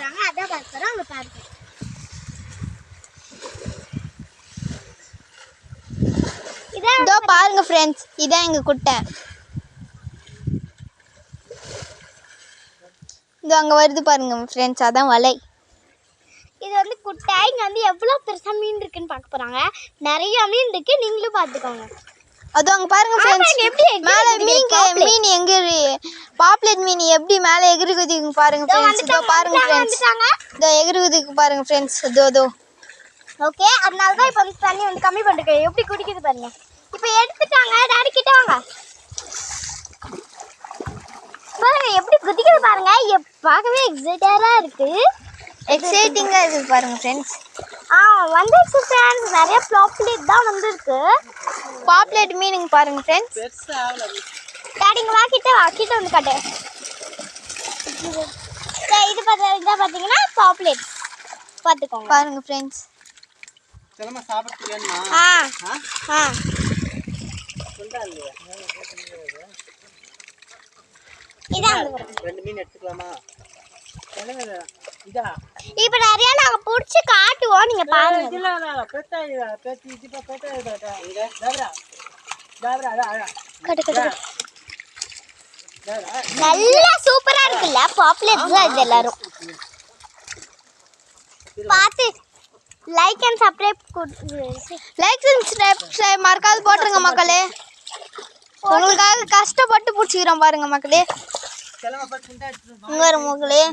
போறாங்க, அதான் பார்க்க போறோம். அங்க பாருங்க. இதோ பாருங்க ஃப்ரெண்ட்ஸ், இதான் எங்க குட்டை. இதோ அங்க வருது பாருங்க ஃப்ரெண்ட்ஸ், அதான் வலை. இது வந்து குட்டை. இங்க வந்து எவ்வளவு பெருசா மீன் இருக்குன்னு பார்க்க போறாங்க. நிறைய மீன் இருக்கு, நீங்களும் பார்த்துக்கோங்க. அது அங்க பாருங்க ஃப்ரெண்ட்ஸ், மேல மீன் எங்க பாப்லெட் மீன் எப்படி மேல எகிரி குதிக்கும் பாருங்க ஃப்ரெண்ட்ஸ். இதோ பாருங்க ஃப்ரெண்ட்ஸ், இதோ எகிரி குதிக்கும் பாருங்க ஃப்ரெண்ட்ஸ். இதோ ஓகே, அதனால தான் இப்போ வந்து தண்ணி வந்து கம்மி பண்ணிருக்கேன். எப்படி குடிக்குது பாருங்க. இப்போ எடுத்துட்டாங்க, டாடி கிட்ட வாங்க பாருங்க எப்படி குதிக்குது பாருங்க. பார்க்கவே எக்ஸைட்டடா இருக்கு, எக்ஸைட்டிங்கா இருக்கு பாருங்க ஃப்ரெண்ட்ஸ். வந்துருச்சு ஃப்ரெண்ட்ஸ், நிறைய பாப்லேட் தான் வந்திருக்கு. பாப்லேட் மீனிங் பாருங்க ஃப்ரெண்ட்ஸ். டாடிங்க வா, கிட்ட வந்து காட்டு. இது பார்த்தீங்கன்னா பாப்லேட் பார்த்துக்கோங்க பாருங்க ஃப்ரெண்ட்ஸ். செல்லமா சாப்பிட்டு வேணுமா? ரெண்டு மீன் எடுத்துக்கலாமா? இப்ப நிறைய நாங்க புடிச்சு காட்டுவோம், நீங்க பாருங்க. நல்லா சூப்பரா இருக்குல்ல பாப்லேட்ஸ். இது எல்லாரும் பார்த்து லைக் அண்ட் சப்ஸ்கிரைப் மறக்காது போட்டுருங்க மக்களே. உங்களுக்காக கஷ்டப்பட்டு பிடிச்சிக்கிறோம் பாருங்க மக்களே. உங்க மக்களே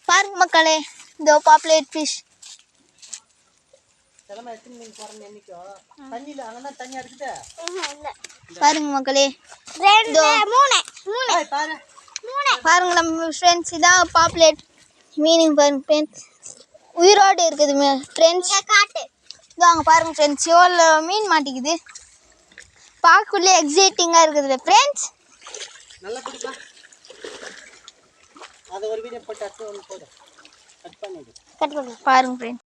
பாருங்க மக்களே, இந்த பாப்லேட் ஃபிஷ் பாருங்க மக்களே. பாருங்க நம்ம ஃப்ரெண்ட்ஸ், இதான் பாப்லேட் மீனிங் பாருங்க ஃப்ரெண்ட்ஸ். உயிரோடு இருக்குது ஃப்ரெண்ட்ஸ். இதாங்க பாருங்க ஃப்ரெண்ட்ஸ், எவ்வளோ மீன் மாட்டிக்குது. பார்க்கக்குள்ளே எக்ஸைட்டிங்காக இருக்குது ஃப்ரெண்ட்ஸ். நல்லா பிடிப்பா. அது ஒரு வீடியோ போட்டு கட் பண்ணி பாருங்க ஃப்ரெண்ட்ஸ்.